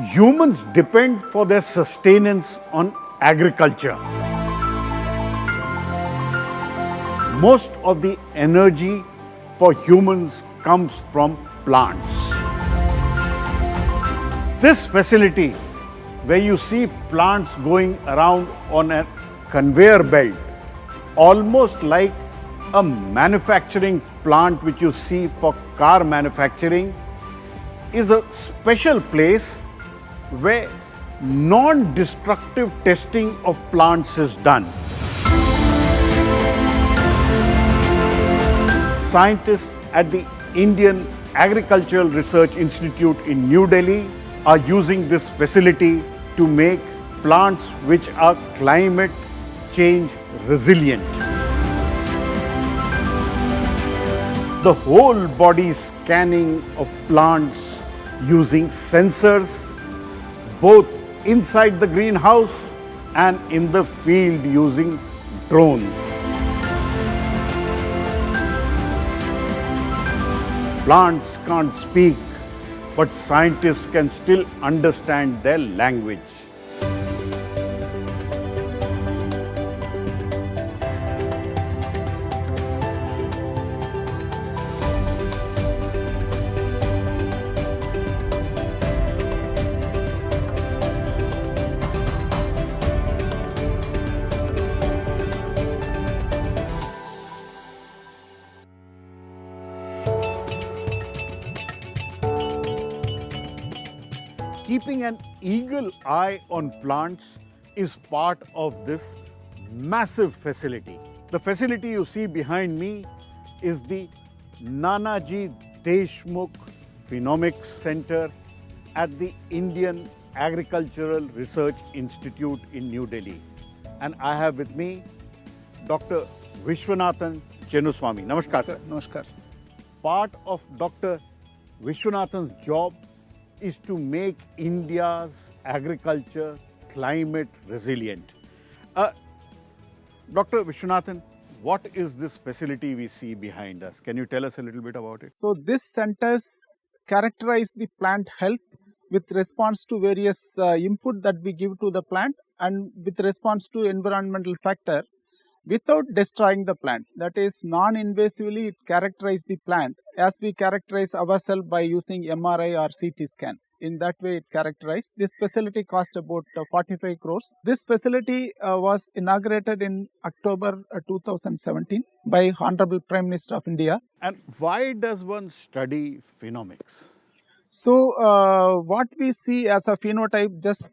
Humans depend for their sustenance on agriculture. Most of the energy for humans comes from plants. This facility, where you see plants going around on a conveyor belt, almost like a manufacturing plant which you see for car manufacturing, is a special place where non-destructive testing of plants is done. Scientists at the Indian Agricultural Research Institute in New Delhi are using this facility to make plants which are climate change resilient. The whole body scanning of plants using sensors, both inside the greenhouse and in the field using drones. Plants can't speak, but scientists can still understand their language. Keeping an eagle eye on plants is part of this massive facility. The facility you see behind me is the Nanaji Deshmukh Phenomics Center at the Indian Agricultural Research Institute in New Delhi. And I have with me Dr. Vishwanathan Chenuswamy. Namaskar, sir. Namaskar. Part of Dr. Vishwanathan's job is to make India's agriculture climate resilient. Dr. Vishwanathan, what is this facility we see behind us? Can you tell us a little bit about it? So, this centers characterize the plant health with response to various input that we give to the plant and with response to environmental factor without destroying the plant. That is, non-invasively it characterize the plant as we characterize ourselves by using MRI or CT scan. In that way it characterized. This facility cost about 45 crores. This facility was inaugurated in October 2017 by Honorable Prime Minister of India. And why does one study phenomics? So, what we see as a phenotype, just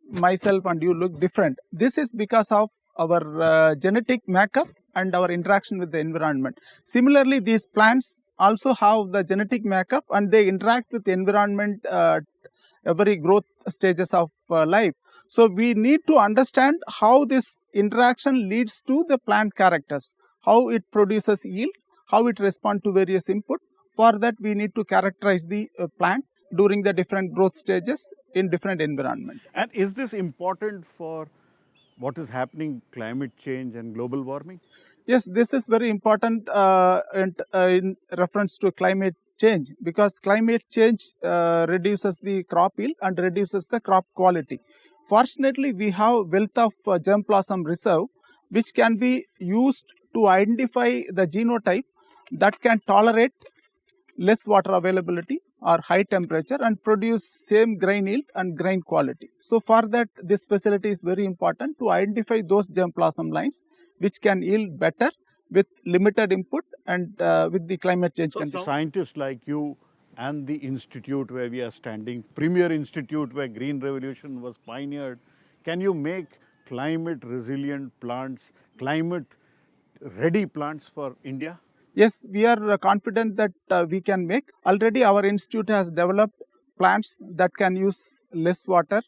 myself and you look different. This is because of our genetic makeup and our interaction with the environment. Similarly, these plants also have the genetic makeup and they interact with the environment every growth stages of life. So, we need to understand how this interaction leads to the plant characters, how it produces yield, how it responds to various input. For that, we need to characterize the plant during the different growth stages in different environment. And is this important for what is happening, climate change and global warming? Yes, this is very important in reference to climate change, because climate change reduces the crop yield and reduces the crop quality. Fortunately, we have wealth of germplasm reserve which can be used to identify the genotype that can tolerate less water availability or high temperature and produce same grain yield and grain quality. So, for that this facility is very important to identify those germplasm lines which can yield better with limited input and with the climate change conditions. Scientists like you and the institute where we are standing, premier institute where green revolution was pioneered, can you make climate resilient plants, climate ready plants for India? Yes, we are confident that we can make. Already our institute has developed plants that can use less water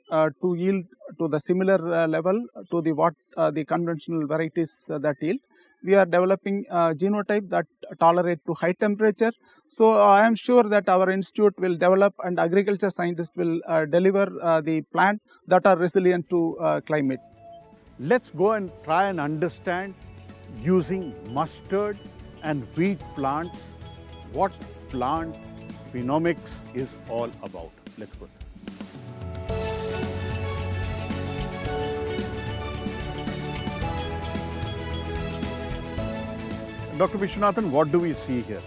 to yield to the similar level to the conventional varieties that yield. We are developing genotype that tolerate to high temperature. So, I am sure that our institute will develop and agriculture scientists will deliver the plant that are resilient to climate. Let's go and try and understand using mustard and wheat plants what plant phenomics is all about. Let's go. Dr. Vishwanathan, what do we see here?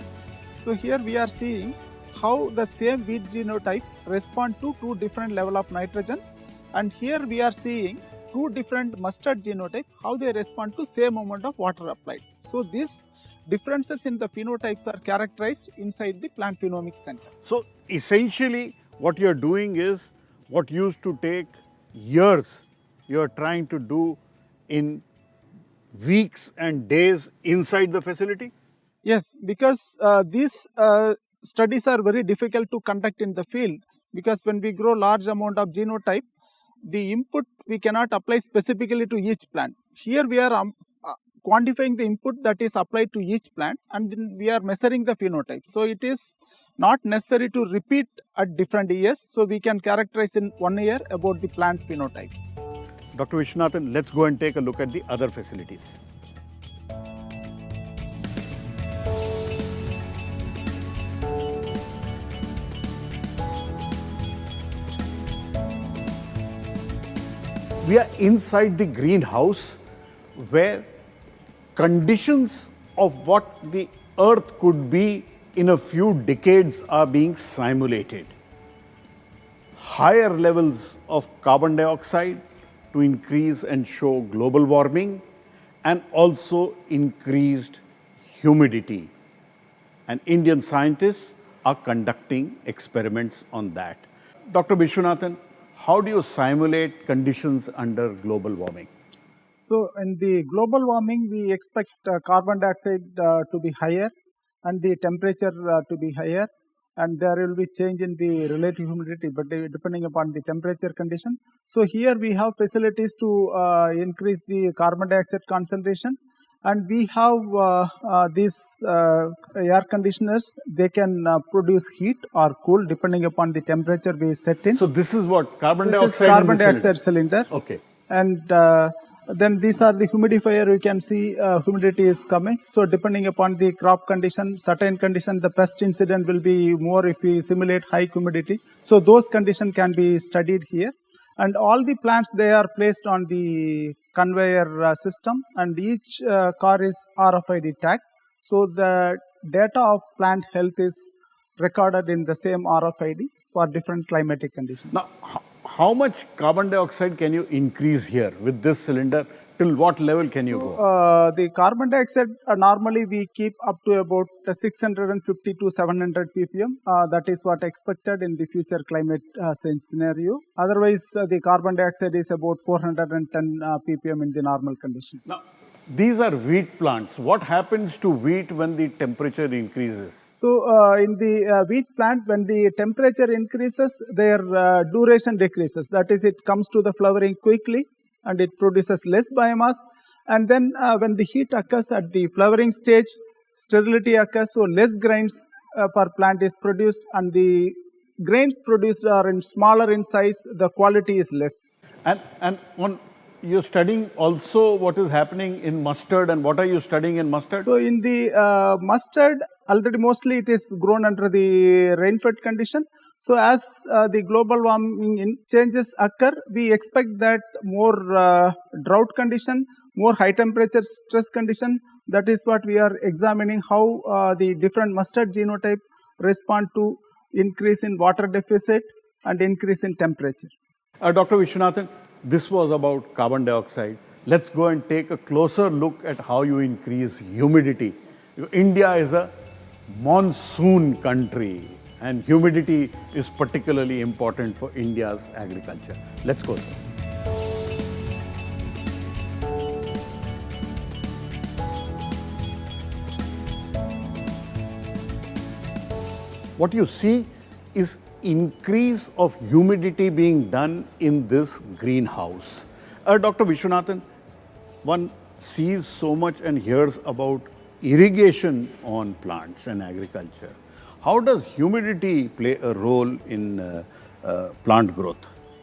So here we are seeing how the same wheat genotype respond to two different level of nitrogen, and here we are seeing two different mustard genotype, how they respond to same amount of water applied. So these differences in the phenotypes are characterized inside the plant phenomics center. So essentially what you're doing is what used to take years, you're trying to do in weeks and days inside the facility? Yes, because these studies are very difficult to conduct in the field, because when we grow large amount of genotype, the input we cannot apply specifically to each plant. Here we are quantifying the input that is applied to each plant, and then we are measuring the phenotype. So it is not necessary to repeat at different years, so we can characterize in 1 year about the plant phenotype. Dr. Vishwanathan, let's go and take a look at the other facilities. We are inside the greenhouse where conditions of what the earth could be in a few decades are being simulated. Higher levels of carbon dioxide to increase and show global warming, and also increased humidity. And Indian scientists are conducting experiments on that. Dr. Vishwanathan, how do you simulate conditions under global warming? So in the global warming, we expect carbon dioxide to be higher and the temperature to be higher, and there will be change in the relative humidity, but depending upon the temperature condition. So here we have facilities to increase the carbon dioxide concentration, and we have these air conditioners. They can produce heat or cool depending upon the temperature we set in. So this is what? Carbon dioxide? This is carbon dioxide cylinder. Okay. And then these are the humidifier. You can see humidity is coming. So depending upon the crop condition, certain condition, the pest incident will be more if we simulate high humidity. So those conditions can be studied here. And all the plants, they are placed on the conveyor system, and each car is RFID tagged. So the data of plant health is recorded in the same RFID for different climatic conditions. Now, how much carbon dioxide can you increase here with this cylinder? Till what level can you go? The carbon dioxide normally we keep up to about 650 to 700 ppm. That is what expected in the future climate scenario. Otherwise, the carbon dioxide is about 410 ppm in the normal condition. Now, these are wheat plants. What happens to wheat when the temperature increases? So, in the wheat plant, when the temperature increases, their duration decreases. That is, it comes to the flowering quickly and it produces less biomass. And then when the heat occurs at the flowering stage, sterility occurs, so less grains per plant is produced, and the grains produced are in smaller in size, the quality is less. And you're studying also what is happening in mustard, and what are you studying in mustard? So in the mustard, already mostly it is grown under the rain-fed condition. So as the global warming changes occur, we expect that more drought condition, more high temperature stress condition. That is what we are examining, how the different mustard genotype respond to increase in water deficit and increase in temperature. Dr. Vishwanathan, this was about carbon dioxide. Let's go and take a closer look at how you increase humidity. India is a monsoon country, and humidity is particularly important for India's agriculture. Let's go, sir. What you see is increase of humidity being done in this greenhouse. Dr. Vishwanathan, one sees so much and hears about irrigation on plants and agriculture. How does humidity play a role in plant growth?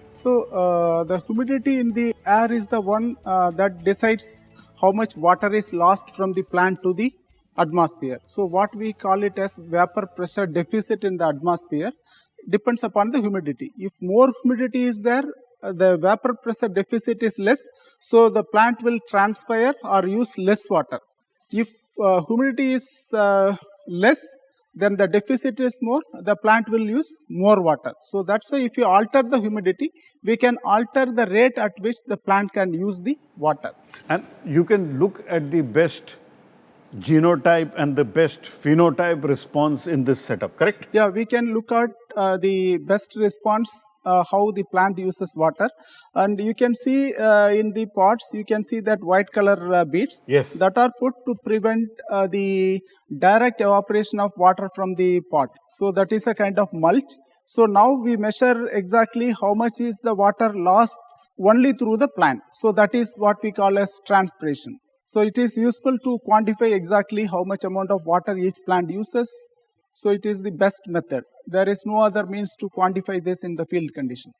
So, the humidity in the air is the one that decides how much water is lost from the plant to the atmosphere. So, what we call it as vapor pressure deficit in the atmosphere depends upon the humidity. If more humidity is there, the vapor pressure deficit is less, so the plant will transpire or use less water. If humidity is less, then the deficit is more, the plant will use more water. So that's why if you alter the humidity, we can alter the rate at which the plant can use the water. And you can look at the best genotype and the best phenotype response in this setup, correct? Yeah, we can look at the best response, how the plant uses water, and you can see in the pots, you can see that white color beads Yes. that are put to prevent the direct evaporation of water from the pot. So that is a kind of mulch. So now we measure exactly how much is the water lost only through the plant. So that is what we call as transpiration. So it is useful to quantify exactly how much amount of water each plant uses. So it is the best method. There is no other means to quantify this in the field condition.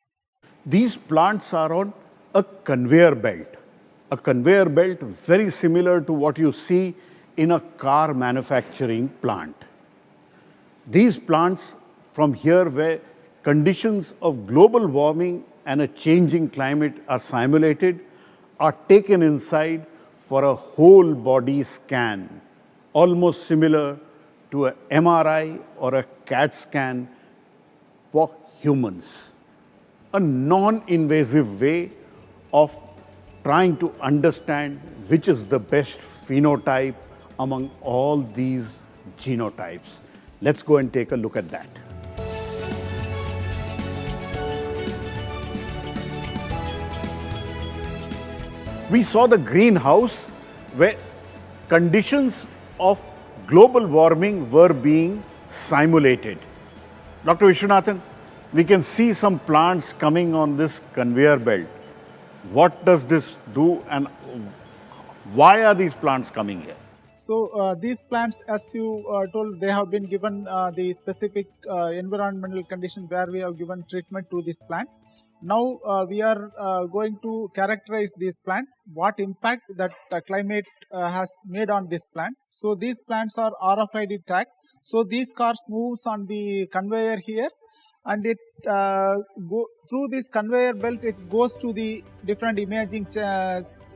These plants are on a conveyor belt. A conveyor belt very similar to what you see in a car manufacturing plant. These plants from here where conditions of global warming and a changing climate are simulated are taken inside for a whole body scan, almost similar to an MRI or a CAT scan for humans. A non-invasive way of trying to understand which is the best phenotype among all these genotypes. Let's go and take a look at that. We saw the greenhouse where conditions of global warming were being simulated. Dr. Vishwanathan, we can see some plants coming on this conveyor belt. What does this do and why are these plants coming here? So these plants, as you told, they have been given the specific environmental condition where we have given treatment to this plant. Now we are going to characterize this plant, what impact that climate has made on this plant. So these plants are RFID tracked. So these cars moves on the conveyor here, and it go through this conveyor belt. It goes to the different imaging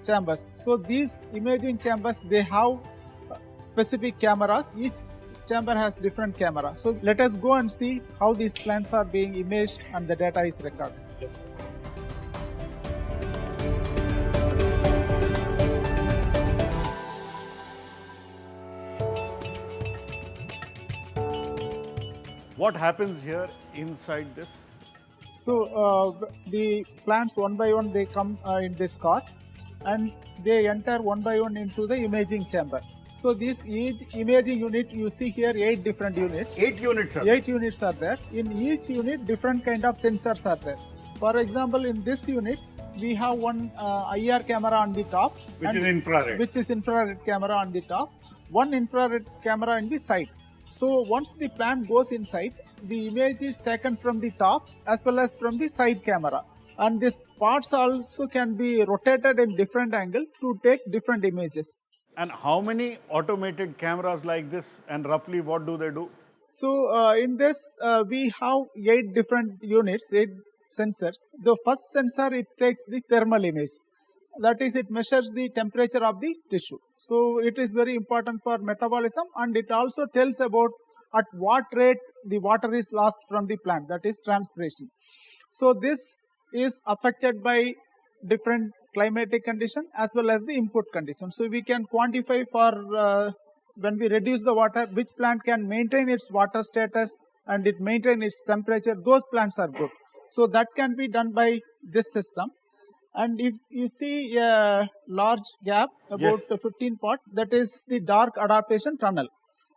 chambers. So these imaging chambers, they have specific cameras. Each chamber has different camera. So let us go and see how these plants are being imaged and the data is recorded. What happens here inside this? So the plants one by one, they come in this cart and they enter one by one into the imaging chamber. So this each imaging unit, you see here 8 different units. 8 units are 8 units are there. In each unit, different kind of sensors are there. For example, in this unit, we have one IR camera on the top, which is infrared. Which is infrared camera on the top, one infrared camera on the side. So once the plant goes inside, the image is taken from the top as well as from the side camera. And these parts also can be rotated in different angle to take different images. And how many automated cameras like this and roughly what do they do? So in this we have 8 different units, 8 sensors. The first sensor, it takes the thermal image. That is, it measures the temperature of the tissue. So it is very important for metabolism, and it also tells about at what rate the water is lost from the plant, that is transpiration. So this is affected by different climatic condition as well as the input condition. So we can quantify for when we reduce the water, which plant can maintain its water status and it maintain its temperature, those plants are good. So that can be done by this system. And if you see a large gap, about 15 pot, that is the dark adaptation tunnel.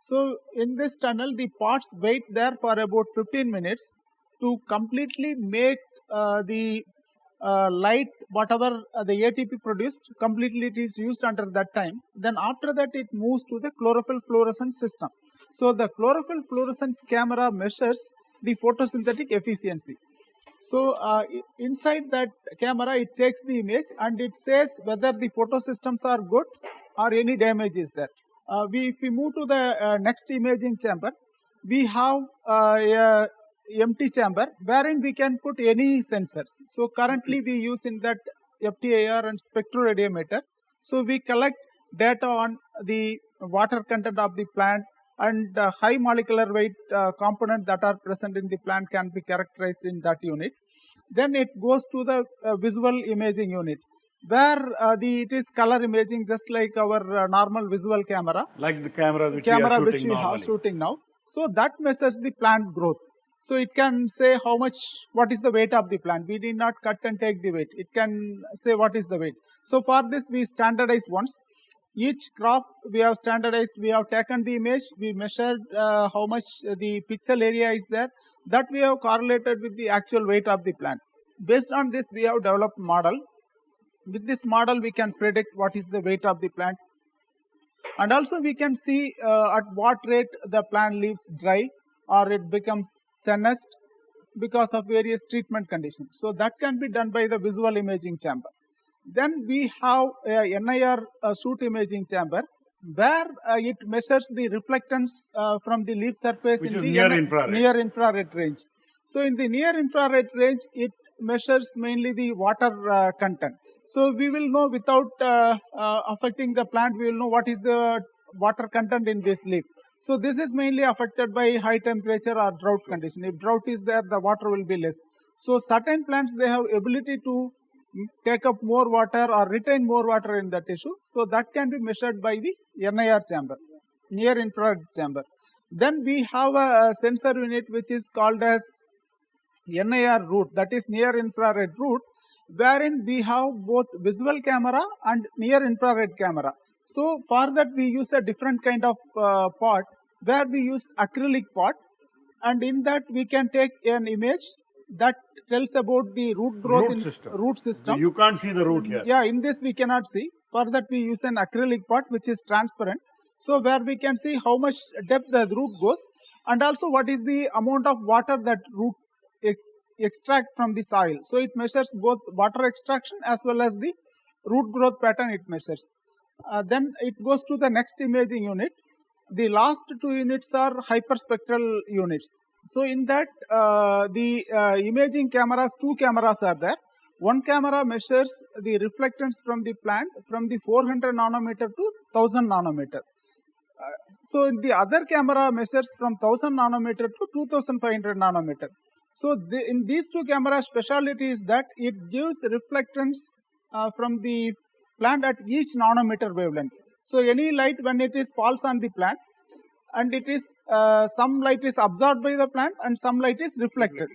So in this tunnel, the pots wait there for about 15 minutes to completely make the light, whatever the ATP produced, completely it is used under that time. Then after that, it moves to the chlorophyll fluorescence system. So the chlorophyll fluorescence camera measures the photosynthetic efficiency. So inside that camera, it takes the image and it says whether the photosystems are good or any damage is there. If we move to the next imaging chamber, we have a empty chamber wherein we can put any sensors. So currently we use in that FTIR and spectroradiometer. So we collect data on the water content of the plant, and high molecular weight components that are present in the plant can be characterized in that unit. Then it goes to the visual imaging unit, where it is color imaging, just like our normal visual camera. Like the camera which Which we we are have shooting now. So that measures the plant growth. So it can say what is the weight of the plant. We need not cut and take the weight. It can say what is the weight. So for this we standardize once. Each crop we have standardized, we have taken the image, we measured how much the pixel area is there, that we have correlated with the actual weight of the plant. Based on this we have developed model. With this model we can predict what is the weight of the plant, and also we can see at what rate the plant leaves dry or it becomes senesced because of various treatment conditions. So that can be done by the visual imaging chamber. Then we have a NIR shoot imaging chamber, where it measures the reflectance from the leaf surface which in is the near infrared range. So in the near infrared range, it measures mainly the water content. So we will know, without affecting the plant, we will know what is the water content in this leaf. So this is mainly affected by high temperature or drought condition. If drought is there, the water will be less. So certain plants, they have ability to take up more water or retain more water in the tissue. So that can be measured by the NIR chamber, near infrared chamber. Then we have a sensor unit which is called as NIR route, that is near infrared route, wherein we have both visual camera and near infrared camera. So for that we use a different kind of pot, where we use acrylic pot, and in that we can take an image that tells about the root growth root system. You can't see the root here. Yeah, in this we cannot see. For that we use an acrylic pot which is transparent. So where we can see how much depth the root goes, and also what is the amount of water that root extract from the soil. So it measures both water extraction as well as the root growth pattern it measures. Then it goes to the next imaging unit. The last two units are hyperspectral units. So in that imaging cameras, two cameras are there. One camera measures the reflectance from the plant from the 400 nanometer to 1000 nanometer. So the other camera measures from 1000 nanometer to 2500 nanometer. So in these two cameras, speciality is that it gives reflectance from the plant at each nanometer wavelength. So any light, when it falls on the plant, and it is some light is absorbed by the plant and some light is reflected.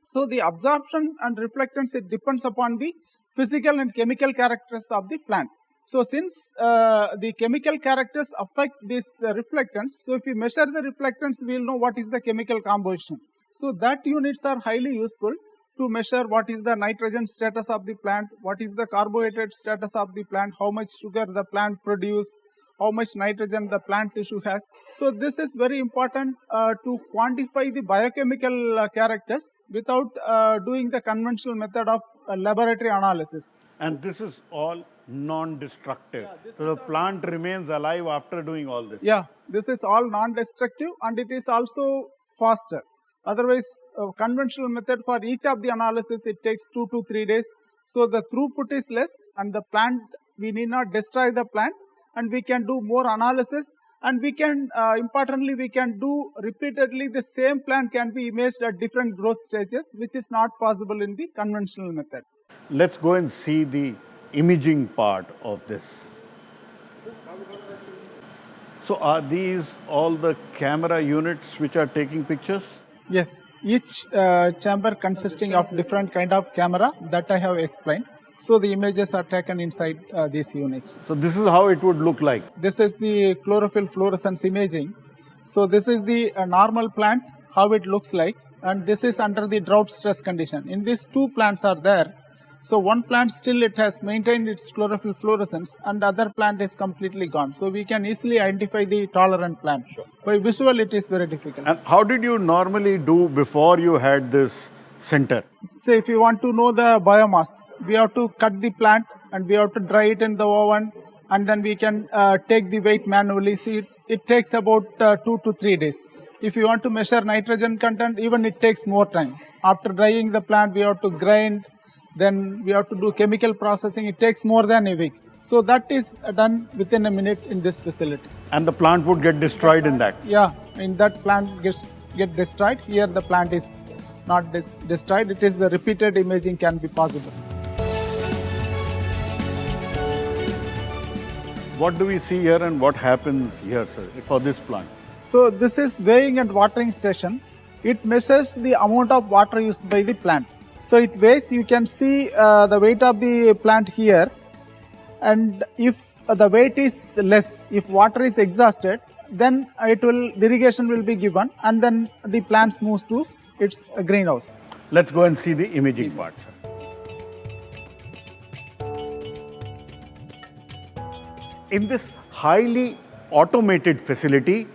So the absorption and reflectance, it depends upon the physical and chemical characters of the plant. So since the chemical characters affect this reflectance, so if we measure the reflectance, we will know what is the chemical composition. So that units are highly useful to measure what is the nitrogen status of the plant, what is the carbohydrate status of the plant, how much sugar the plant produce, how much nitrogen the plant tissue has. So this is very important to quantify the biochemical characters without doing the conventional method of laboratory analysis. And this is all non-destructive. So the plant remains alive after doing all this. Yeah, this is all non-destructive, and it is also faster. Otherwise, conventional method, for each of the analysis, it takes 2 to 3 days. So the throughput is less, and the plant, we need not destroy the plant, and we can do more analysis, and we can, importantly, we can do repeatedly the same plant can be imaged at different growth stages, which is not possible in the conventional method. Let's go and see the imaging part of this. So are these all the camera units which are taking pictures? Yes, each chamber consisting of different kind of camera that I have explained. So the images are taken inside these units. So this is how it would look like. This is the chlorophyll fluorescence imaging. So this is the normal plant, how it looks like, and this is under the drought stress condition. In these two plants are there. So one plant still it has maintained its chlorophyll fluorescence, and other plant is completely gone. So we can easily identify the tolerant plant. Sure. By visual it is very difficult. And how did you normally do before you had this center? Say if you want to know the biomass, we have to cut the plant and we have to dry it in the oven, and then we can take the weight manually. See, it takes about 2 to 3 days. If you want to measure nitrogen content, even it takes more time. After drying the plant, we have to grind, then we have to do chemical processing. It takes more than a week. So that is done within a minute in this facility. And the plant would get destroyed in that. Yeah, in that plant get destroyed. Here the plant is not destroyed. It is the repeated imaging can be possible. What do we see here and what happens here, sir, for this plant? So this is weighing and watering station. It measures the amount of water used by the plant. So it weighs, you can see the weight of the plant here, and if the weight is less, if water is exhausted, then the irrigation will be given, and then the plants moves to its greenhouse. Let's go and see the imaging part, sir. In this highly automated facility,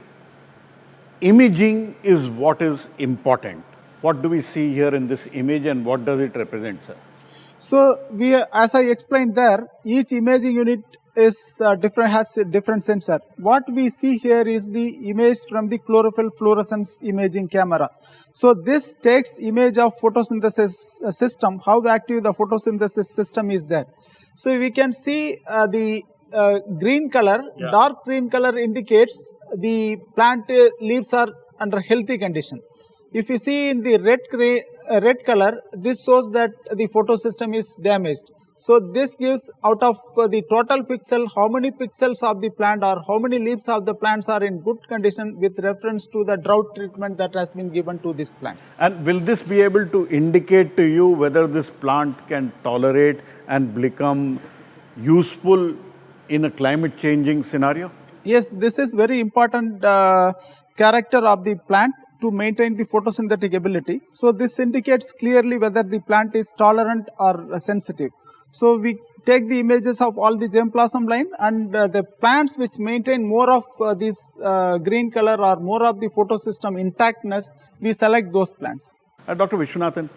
imaging is what is important. What do we see here in this image and what does it represent, sir? So as I explained there, each imaging unit is has a different sensor. What we see here is the image from the chlorophyll fluorescence imaging camera. So this takes image of photosynthesis system, how active the photosynthesis system is there. So we can see the green color, dark green color indicates the plant leaves are under healthy condition. If you see in the red color, this shows that the photosystem is damaged. So this gives out of the total pixel, how many pixels of the plant or how many leaves of the plants are in good condition with reference to the drought treatment that has been given to this plant. And will this be able to indicate to you whether this plant can tolerate and become useful in a climate changing scenario? Yes, this is very important character of the plant to maintain the photosynthetic ability. So this indicates clearly whether the plant is tolerant or sensitive. So we take the images of all the germplasm line, and the plants which maintain more of this green color or more of the photosystem intactness, we select those plants. Dr. Vishwanathan,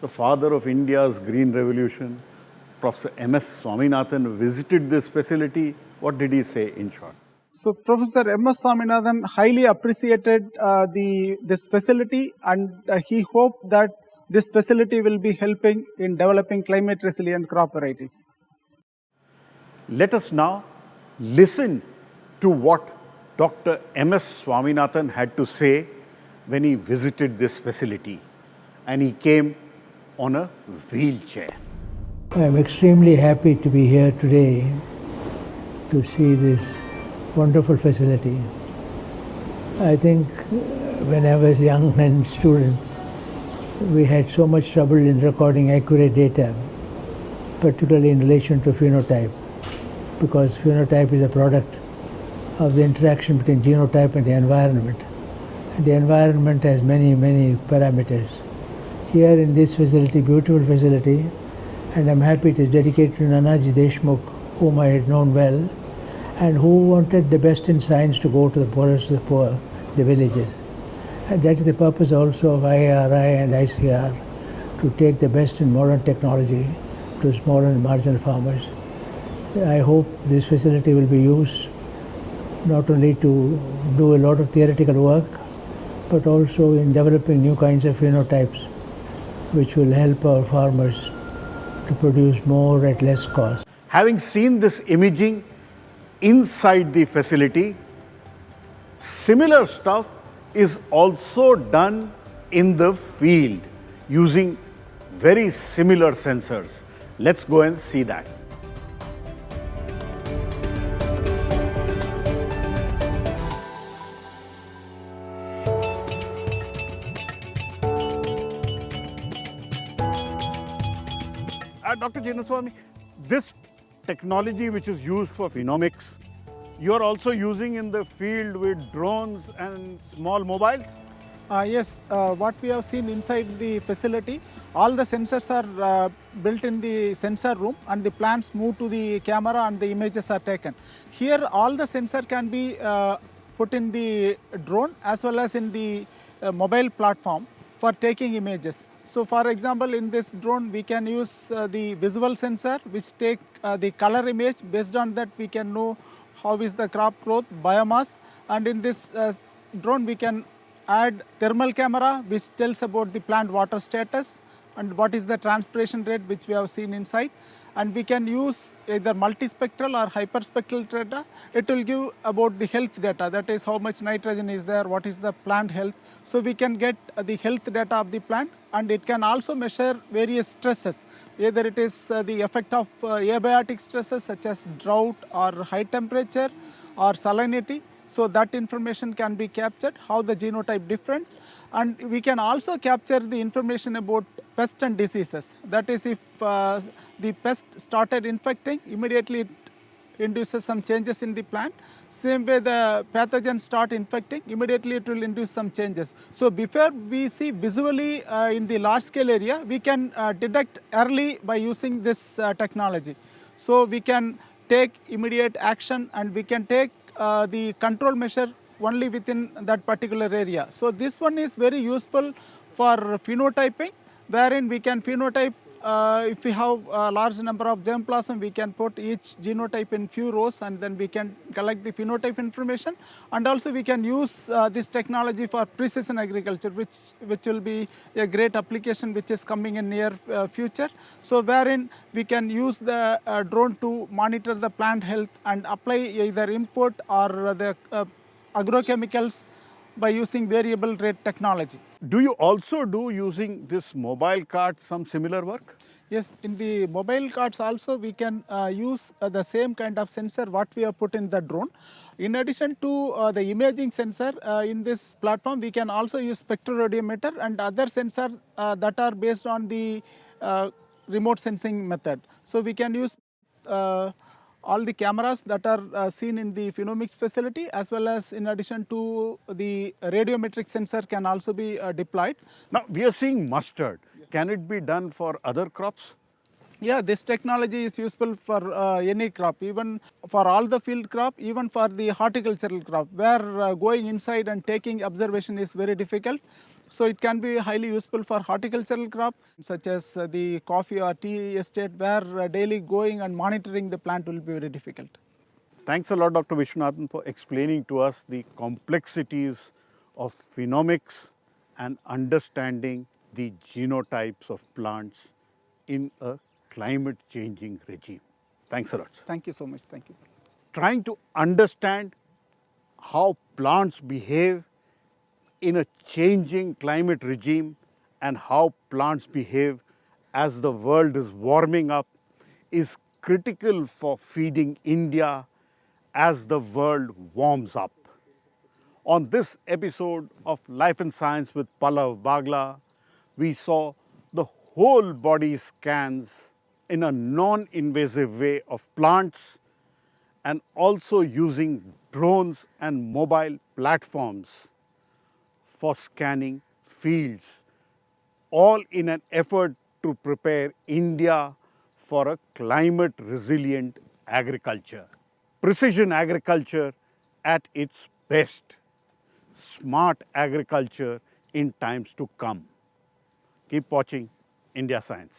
the father of India's green revolution, Professor M.S. Swaminathan visited this facility. What did he say in short? So Professor M.S. Swaminathan highly appreciated this facility, and he hoped that this facility will be helping in developing climate resilient crop varieties. Let us now listen to what Dr. M.S. Swaminathan had to say when he visited this facility, and he came on a wheelchair. I am extremely happy to be here today to see this wonderful facility. I think when I was young and student, we had so much trouble in recording accurate data, particularly in relation to phenotype, because phenotype is a product of the interaction between genotype and the environment. And the environment has many, many parameters. Here in this facility, beautiful facility, and I'm happy it is dedicated to Nanaji Deshmukh, whom I had known well, and who wanted the best in science to go to the poorest of the poor, the villages. And that is the purpose also of IRI and ICR, to take the best in modern technology to small and marginal farmers. I hope this facility will be used not only to do a lot of theoretical work, but also in developing new kinds of phenotypes, which will help our farmers to produce more at less cost. Having seen this imaging inside the facility, similar stuff is also done in the field using very similar sensors. Let's go and see that. Dr. Jinaswamy, this technology which is used for phenomics, you are also using in the field with drones and small mobiles? Yes, what we have seen inside the facility, all the sensors are built in the sensor room, and the plants move to the camera and the images are taken. Here all the sensor can be put in the drone as well as in the mobile platform for taking images. So for example, in this drone we can use the visual sensor which take the color image. Based on that we can know how is the crop growth, biomass, and in this drone we can add thermal camera which tells about the plant water status and what is the transpiration rate which we have seen inside. and we can use either multispectral or hyperspectral data. It will give about the health data, that is how much nitrogen is there, what is the plant health. So we can get the health data of the plant, and it can also measure various stresses, either it is the effect of abiotic stresses such as drought or high temperature or salinity. So that information can be captured, how the genotype different, and we can also capture the information about pest and diseases. That is, if the pest started infecting, immediately it induces some changes in the plant. Same way the pathogens start infecting, immediately it will induce some changes. So before we see visually in the large scale area, we can detect early by using this technology. So we can take immediate action, and we can take the control measure only within that particular area. So this one is very useful for phenotyping, wherein we can phenotype. If we have a large number of germplasm, we can put each genotype in few rows, and then we can collect the phenotype information. And also we can use this technology for precision agriculture, which will be a great application which is coming in near future. So wherein we can use the drone to monitor the plant health and apply either input or the agrochemicals by using variable rate technology. Do you also do using this mobile cart some similar work? Yes, in the mobile carts also we can use the same kind of sensor what we have put in the drone. In addition to the imaging sensor in this platform, we can also use spectroradiometer and other sensors that are based on the remote sensing method. So we can use all the cameras that are seen in the phenomics facility, as well as in addition to the radiometric sensor can also be deployed. Now, we are seeing mustard. Can it be done for other crops? Yeah, this technology is useful for any crop, even for all the field crop, even for the horticultural crop, where going inside and taking observation is very difficult. So it can be highly useful for horticultural crop, such as the coffee or tea estate, where daily going and monitoring the plant will be very difficult. Thanks a lot, Dr. Vishwanathan, for explaining to us the complexities of phenomics and understanding the genotypes of plants in a climate changing regime. Thanks a lot, sir. Thank you so much. Thank you. Trying to understand how plants behave in a changing climate regime and how plants behave as the world is warming up is critical for feeding India as the world warms up. On this episode of Life and Science with Pallav Bagla, we saw the whole body scans in a non-invasive way of plants, and also using drones and mobile platforms for scanning fields, all in an effort to prepare India for a climate resilient agriculture. Precision agriculture at its best. Smart agriculture in times to come. Keep watching India Science.